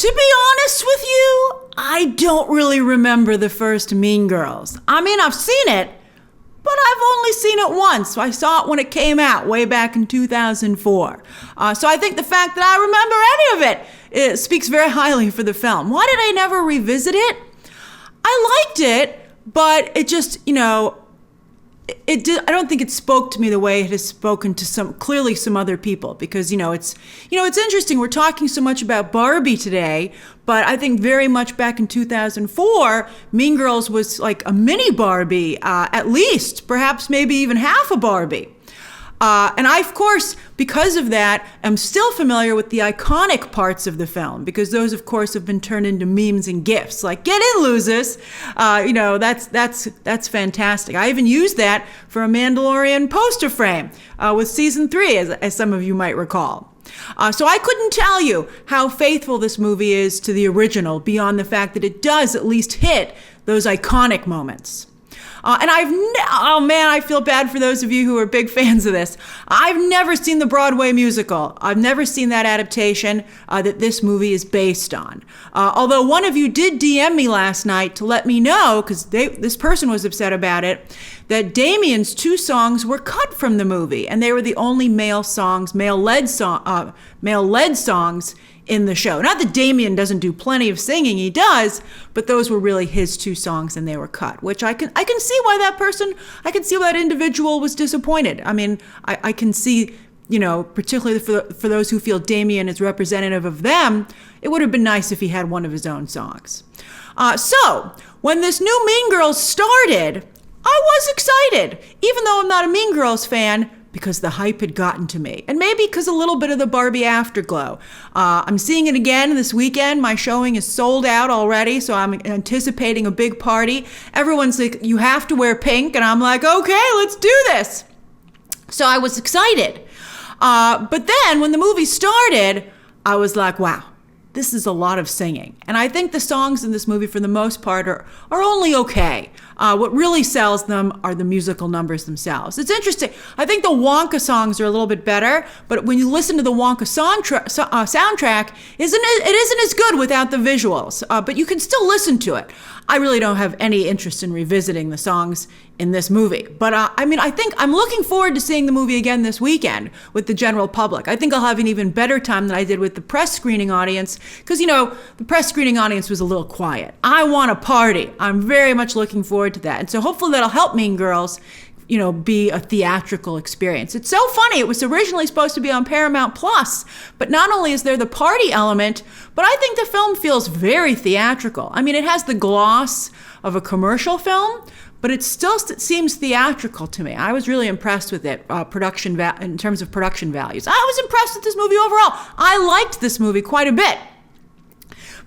To be honest with you, I don't really remember the first Mean Girls. I mean, I've seen it, but I've only seen it once. I saw it when it came out way back in 2004. So I think the fact that I remember any of it speaks very highly for the film. Why did I never revisit it? I liked it, but it just, it did. I don't think it spoke to me the way it has spoken to some other people, because it's interesting. We're talking so much about Barbie today, but I think very much back in 2004, Mean Girls was like a mini Barbie, at least, perhaps maybe even half a Barbie. And I, of course, because of that, am still familiar with the iconic parts of the film, because those, of course, have been turned into memes and GIFs. Like, get in, losers. That's fantastic. I even used that for a Mandalorian poster frame with season 3, as some of you might recall. So I couldn't tell you how faithful this movie is to the original, beyond the fact that it does at least hit those iconic moments. And I feel bad for those of you who are big fans of this. I've never seen the Broadway musical. I've never seen that adaptation that this movie is based on. Although one of you did DM me last night to let me know, because this person was upset about it, that Damien's 2 songs were cut from the movie, and they were the only male-led songs in the show. Not that Damien doesn't do plenty of singing, he does, but those were really his 2 songs and they were cut, which I can see why that individual was disappointed. I mean, I can see, particularly for those who feel Damien is representative of them, it would have been nice if he had one of his own songs. So when this new Mean Girls started, I was excited, even though I'm not a Mean Girls fan, because the hype had gotten to me. And maybe because a little bit of the Barbie afterglow. I'm seeing it again this weekend. My showing is sold out already, so I'm anticipating a big party. Everyone's like, you have to wear pink. And I'm like, okay, let's do this. So I was excited. But then when the movie started, I was like, wow, this is a lot of singing. And I think the songs in this movie, for the most part, are only okay. What really sells them are the musical numbers themselves. It's interesting. I think the Wonka songs are a little bit better, but when you listen to the Wonka soundtrack, it isn't as good without the visuals, but you can still listen to it. I really don't have any interest in revisiting the songs in this movie. But I think I'm looking forward to seeing the movie again this weekend with the general public. I think I'll have an even better time than I did with the press screening audience, because, the press screening audience was a little quiet. I want a party. I'm very much looking forward to that. And so hopefully that'll help Mean Girls, be a theatrical experience. It's so funny. It was originally supposed to be on Paramount Plus, but not only is there the party element, but I think the film feels very theatrical. I mean, it has the gloss of a commercial film, but it still seems theatrical to me. I was really impressed with it, in terms of production values. I was impressed with this movie overall. I liked this movie quite a bit.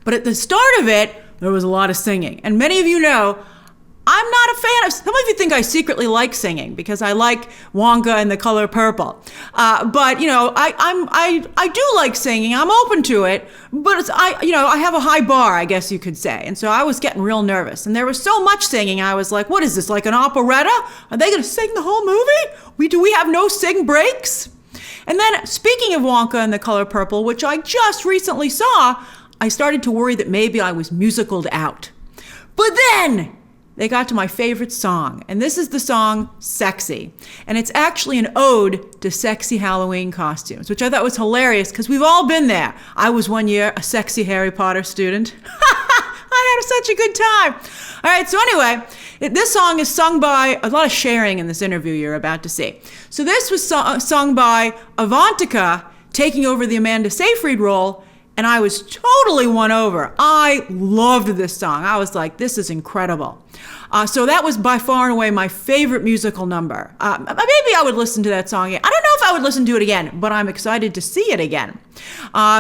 But at the start of it, there was a lot of singing. And many of you know, I'm not a fan of, some of you think I secretly like singing because I like Wonka and The Color Purple. But I do like singing. I'm open to it, but I have a high bar, I guess you could say. And so I was getting real nervous, and there was so much singing. I was like, what is this, like an operetta? Are they going to sing the whole movie? Do we have no sing breaks? And then, speaking of Wonka and The Color Purple, which I just recently saw, I started to worry that maybe I was musicaled out. But then they got to my favorite song, and this is the song Sexy. And it's actually an ode to sexy Halloween costumes, which I thought was hilarious because we've all been there. I was one year a sexy Harry Potter student. I had such a good time. All right, so anyway, this song is sung by, a lot of sharing in this interview you're about to see. So this was sung by Avantika, taking over the Amanda Seyfried role, and I was totally won over. I loved this song. I was like, this is incredible. So that was by far and away my favorite musical number. Maybe I would listen to that song again. I don't know if I would listen to it again, but I'm excited to see it again.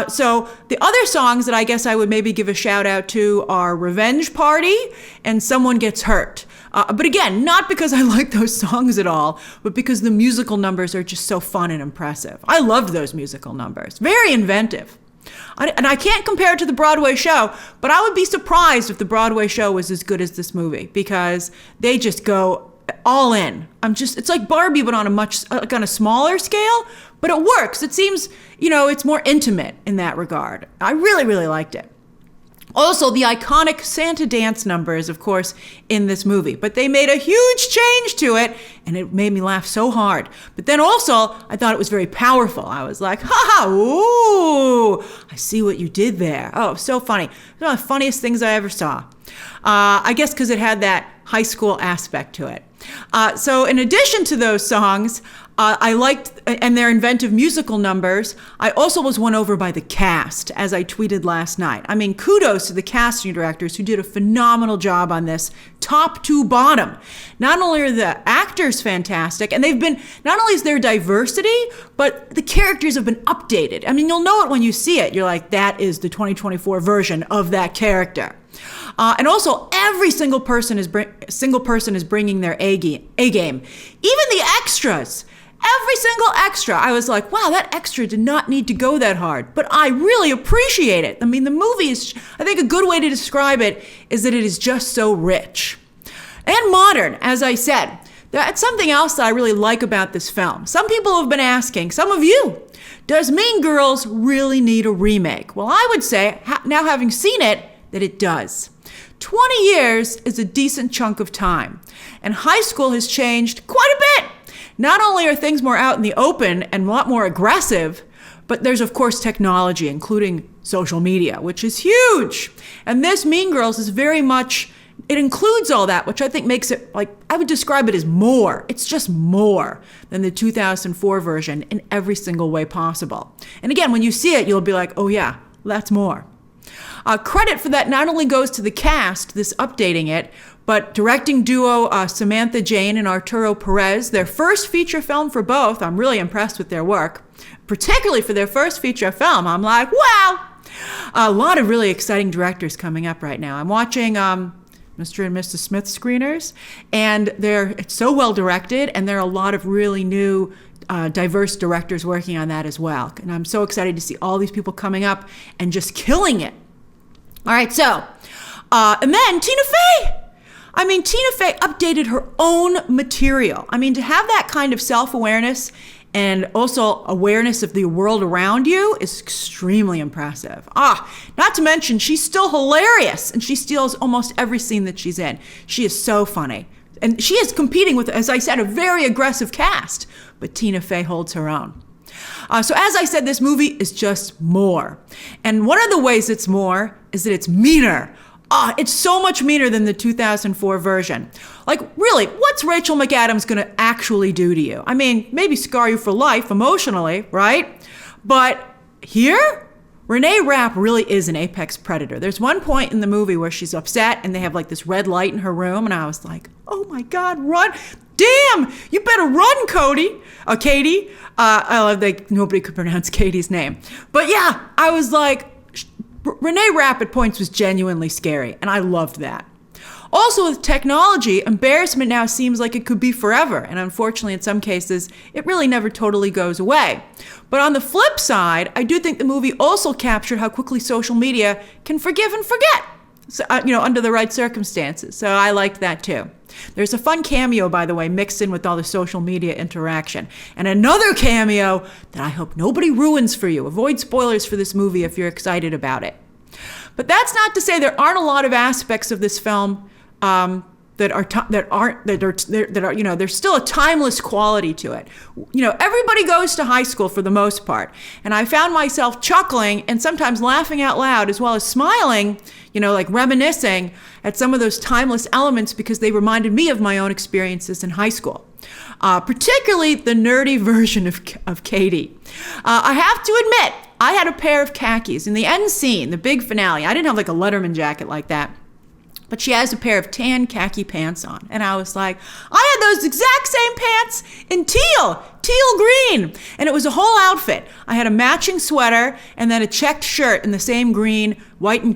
So the other songs that I guess I would maybe give a shout out to are Revenge Party and Someone Gets Hurt. But again, not because I like those songs at all, but because the musical numbers are just so fun and impressive. I loved those musical numbers. Very inventive. And I can't compare it to the Broadway show, but I would be surprised if the Broadway show was as good as this movie, because they just go all in. It's like Barbie, but on a smaller scale, but it works. It seems, it's more intimate in that regard. I really, really liked it. Also, the iconic Santa dance number is, of course, in this movie, but they made a huge change to it, and it made me laugh so hard. But then also, I thought it was very powerful. I was like, ha ha, ooh, I see what you did there. Oh, so funny. One of the funniest things I ever saw. I guess because it had that high school aspect to it. So in addition to those songs, I liked, and their inventive musical numbers, I also was won over by the cast, as I tweeted last night. I mean, kudos to the casting directors who did a phenomenal job on this, top to bottom. Not only are the actors fantastic, and they've been, not only is there diversity, but the characters have been updated. I mean, you'll know it when you see it. You're like, that is the 2024 version of that character. And also, every single person is bringing their A game. Even the extras. Every single extra. I was like, wow, that extra did not need to go that hard. But I really appreciate it. I mean, the movie is, I think a good way to describe it is that it is just so rich. And modern, as I said. That's something else that I really like about this film. Some people have been asking, some of you, does Mean Girls really need a remake? Well, I would say, now having seen it, that it does. 20 years is a decent chunk of time. And high school has changed quite a bit. Not only are things more out in the open and a lot more aggressive, but there's, of course, technology, including social media, which is huge. And this Mean Girls is very much, it includes all that, which I think makes it, like, I would describe it as more. It's just more than the 2004 version in every single way possible. And again, when you see it, you'll be like, oh yeah, that's more. Credit for that not only goes to the cast, this updating it, but directing duo Samantha Jane and Arturo Perez, their first feature film for both. I'm really impressed with their work, particularly for their first feature film. I'm like, wow! A lot of really exciting directors coming up right now. I'm watching Mr. and Mrs. Smith screeners, and it's so well directed, and there are a lot of really new diverse directors working on that as well. And I'm so excited to see all these people coming up and just killing it. All right, so, and then Tina Fey. I mean, Tina Fey updated her own material. I mean, to have that kind of self-awareness and also awareness of the world around you is extremely impressive. Not to mention, she's still hilarious, and she steals almost every scene that she's in. She is so funny. And she is competing with, as I said, a very aggressive cast, but Tina Fey holds her own. So as I said, this movie is just more. And one of the ways it's more is that it's meaner. It's so much meaner than the 2004 version. Like, really, what's Rachel McAdams going to actually do to you? I mean, maybe scar you for life emotionally, right? But here, Renee Rapp really is an apex predator. There's one point in the movie where she's upset and they have like this red light in her room, and I was like, oh my God, run. Damn, you better run, Katie. I love that nobody could pronounce Katie's name. But yeah, I was like, Renee Rapp at points was genuinely scary, and I loved that. Also, with technology, embarrassment now seems like it could be forever, and unfortunately, in some cases, it really never totally goes away. But on the flip side, I do think the movie also captured how quickly social media can forgive and forget, so, under the right circumstances. So I liked that too. There's a fun cameo, by the way, mixed in with all the social media interaction. And another cameo that I hope nobody ruins for you. Avoid spoilers for this movie if you're excited about it. But that's not to say there aren't a lot of aspects of this film there's still a timeless quality to it. Everybody goes to high school for the most part. And I found myself chuckling and sometimes laughing out loud as well as smiling, like reminiscing at some of those timeless elements because they reminded me of my own experiences in high school. Particularly the nerdy version of Katie. I have to admit, I had a pair of khakis in the end scene, the big finale. I didn't have like a Letterman jacket like that. But she has a pair of tan khaki pants on. And I was like, I had those exact same pants in teal green. And it was a whole outfit. I had a matching sweater and then a checked shirt in the same green, white and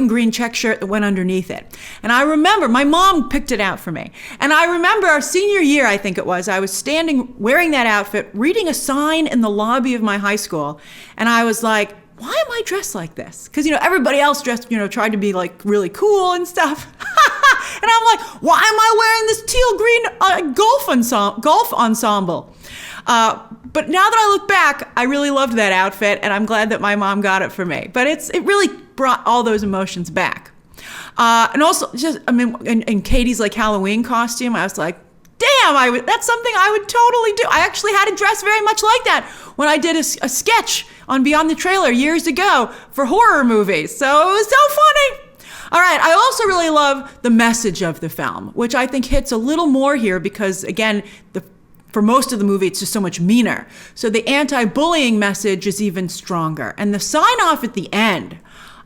green check shirt that went underneath it. And I remember, my mom picked it out for me. And I remember our senior year, I think it was, I was standing wearing that outfit, reading a sign in the lobby of my high school. And I was like, why am I dressed like this? Because, everybody else dressed, tried to be like really cool and stuff. And I'm like, why am I wearing this teal green golf ensemble? But now that I look back, I really loved that outfit, and I'm glad that my mom got it for me. But it really brought all those emotions back. And also, in Katie's like Halloween costume, I was like, damn, that's something I would totally do. I actually had a dress very much like that when I did a sketch on Beyond the Trailer years ago for horror movies. So it was so funny. All right, I also really love the message of the film, which I think hits a little more here because, again, for most of the movie, it's just so much meaner. So the anti-bullying message is even stronger. And the sign-off at the end,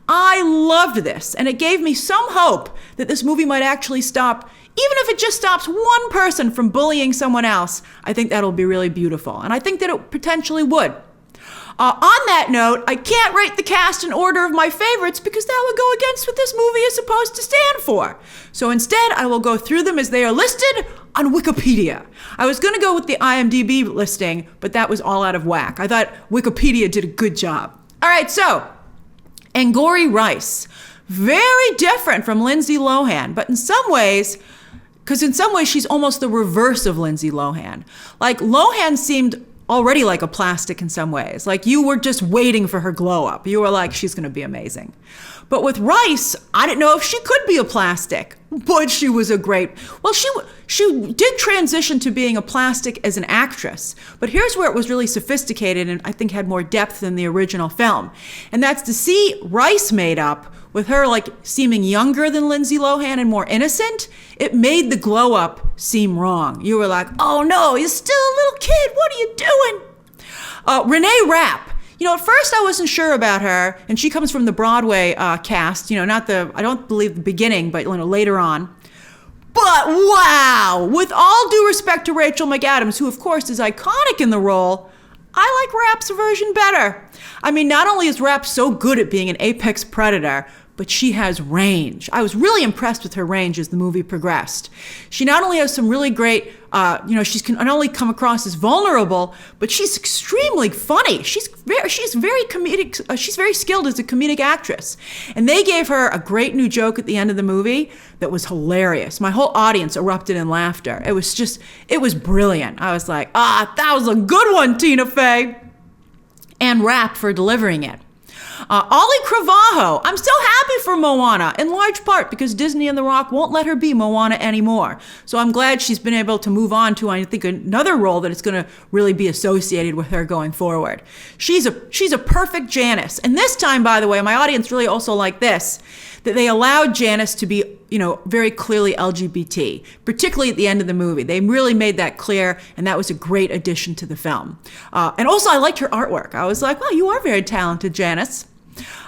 I loved this. And it gave me some hope that this movie might actually stop, even if it just stops one person from bullying someone else. I think that'll be really beautiful. And I think that it potentially would. On that note, I can't rate the cast in order of my favorites because that would go against what this movie is supposed to stand for. So instead, I will go through them as they are listed on Wikipedia. I was going to go with the IMDb listing, but that was all out of whack. I thought Wikipedia did a good job. All right, so Angourie Rice. Very different from Lindsay Lohan, but in some ways, because in some ways she's almost the reverse of Lindsay Lohan. Like Lohan seemed already like a plastic in some ways. Like you were just waiting for her glow up. You were like, she's going to be amazing. But with Rice, I didn't know if she could be a plastic, but she was a great, well, she did transition to being a plastic as an actress, but here's where it was really sophisticated and I think had more depth than the original film. And that's to see Rice made up with her like seeming younger than Lindsay Lohan and more innocent. It made the glow up seem wrong. You were like, oh no, you're still a little kid. What are you doing? Renee Rapp. You know, at first I wasn't sure about her, and she comes from the Broadway cast, not I don't believe the beginning, but later on. But wow, with all due respect to Rachel McAdams, who of course is iconic in the role, I like Rapp's version better. I mean, not only is Rapp so good at being an apex predator, but she has range. I was really impressed with her range as the movie progressed. She not only has some really great, she's not only come across as vulnerable, but she's extremely funny. She's very comedic. She's very skilled as a comedic actress. And they gave her a great new joke at the end of the movie that was hilarious. My whole audience erupted in laughter. It was brilliant. I was like, that was a good one, Tina Fey. And Rapp for delivering it. Ollie Cravajo. I'm so happy for Moana, in large part because Disney and The Rock won't let her be Moana anymore. So I'm glad she's been able to move on to, I think, another role that is going to really be associated with her going forward. She's a perfect Janice. And this time, by the way, my audience really also liked this, that they allowed Janice to be, very clearly LGBT, particularly at the end of the movie. They really made that clear, and that was a great addition to the film. And also, I liked her artwork. I was like, well, you are very talented, Janice.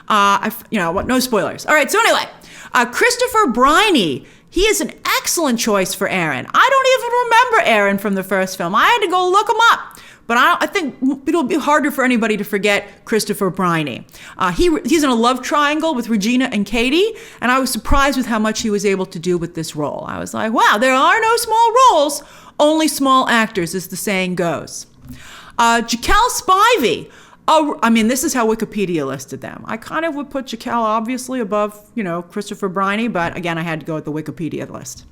No spoilers. All right, so anyway, Christopher Briney. He is an excellent choice for Aaron. I don't even remember Aaron from the first film. I had to go look him up. But I think it'll be harder for anybody to forget Christopher Briney. He's in a love triangle with Regina and Katie, and I was surprised with how much he was able to do with this role. I was like, wow, there are no small roles, only small actors, as the saying goes. Jaquel Spivey. This is how Wikipedia listed them. I kind of would put Jaquel obviously above, Christopher Briney, but again, I had to go with the Wikipedia list.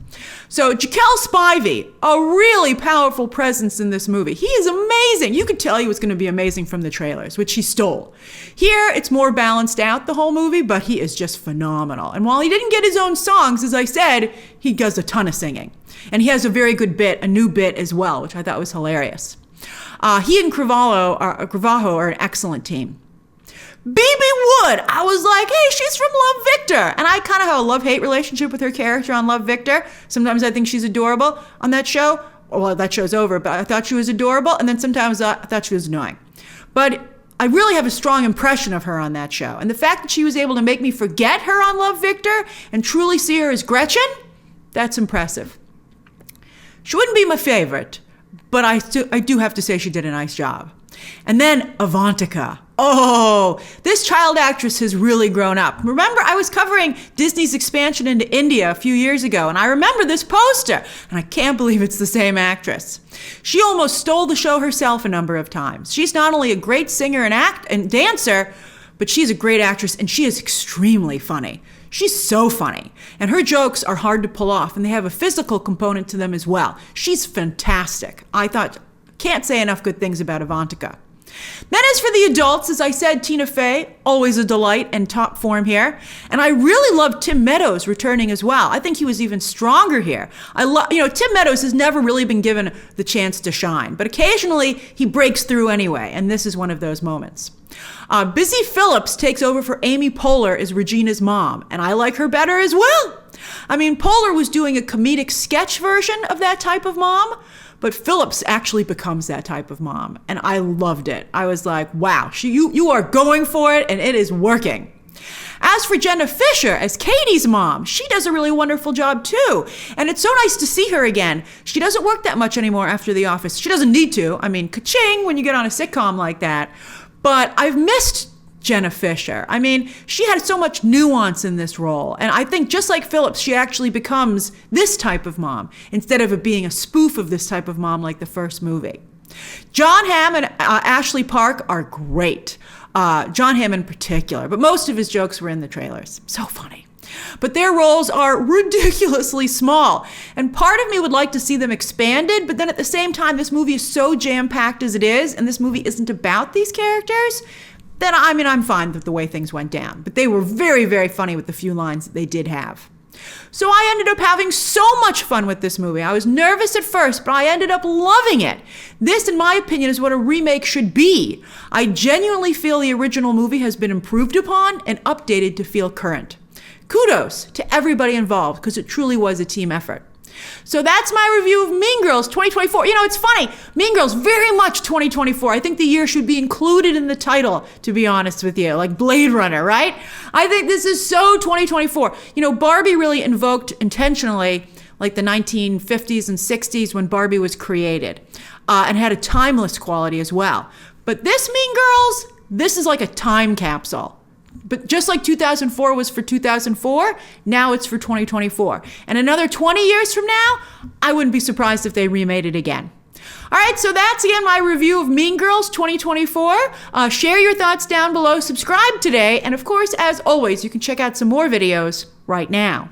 So Jaquel Spivey, a really powerful presence in this movie. He is amazing. You could tell he was going to be amazing from the trailers, which he stole. Here, it's more balanced out, the whole movie, but he is just phenomenal. And while he didn't get his own songs, as I said, he does a ton of singing. And he has a very good bit, a new bit as well, which I thought was hilarious. He and Cravajo are an excellent team. BB Wood, I was like, hey, she's from Love, Victor. And I kind of have a love-hate relationship with her character on Love, Victor. Sometimes I think she's adorable on that show. Well, that show's over, but I thought she was adorable. And then sometimes I thought she was annoying. But I really have a strong impression of her on that show. And the fact that she was able to make me forget her on Love, Victor and truly see her as Gretchen, that's impressive. She wouldn't be my favorite, but I do have to say she did a nice job. And then Avantika. Oh, this child actress has really grown up. Remember, I was covering Disney's expansion into India a few years ago, and I remember this poster, and I can't believe it's the same actress. She almost stole the show herself a number of times. She's not only a great singer and dancer, but she's a great actress, and she is extremely funny. She's so funny, and her jokes are hard to pull off, and they have a physical component to them as well. She's fantastic. Can't say enough good things about Avantika. Then as for the adults, as I said, Tina Fey, always a delight and top form here. And I really love Tim Meadows returning as well. I think he was even stronger here. Tim Meadows has never really been given the chance to shine, but occasionally he breaks through anyway, and this is one of those moments. Busy Phillips takes over for Amy Poehler as Regina's mom, and I like her better as well. I mean, Poehler was doing a comedic sketch version of that type of mom, but Phillips actually becomes that type of mom, and I loved it. I was like, wow, you are going for it, and it is working. As for Jenna Fischer as Katie's mom, she does a really wonderful job too, and it's so nice to see her again. She doesn't work that much anymore after The Office. She doesn't need to. I mean, ka-ching when you get on a sitcom like that, but I've missed Jenna Fischer. I mean, she had so much nuance in this role. And I think just like Phillips, she actually becomes this type of mom instead of it being a spoof of this type of mom like the first movie. John Hamm and Ashley Park are great. John Hamm in particular, but most of his jokes were in the trailers. So funny. But their roles are ridiculously small. And part of me would like to see them expanded, but then at the same time, this movie is so jam-packed as it is, and this movie isn't about these characters, then I'm fine with the way things went down. But they were very, very funny with the few lines that they did have. So I ended up having so much fun with this movie. I was nervous at first, but I ended up loving it. This, in my opinion, is what a remake should be. I genuinely feel the original movie has been improved upon and updated to feel current. Kudos to everybody involved, because it truly was a team effort. So that's my review of Mean Girls 2024. You know, it's funny. Mean Girls, very much 2024. I think the year should be included in the title, to be honest with you, like Blade Runner, right? I think this is so 2024. You know, Barbie really invoked intentionally like the 1950s and 60s when Barbie was created, and had a timeless quality as well. But this Mean Girls, this is like a time capsule. But just like 2004 was for 2004, now it's for 2024. And another 20 years from now, I wouldn't be surprised if they remade it again. All right, so that's again my review of Mean Girls 2024. Share your thoughts down below, subscribe today, and of course, as always, you can check out some more videos right now.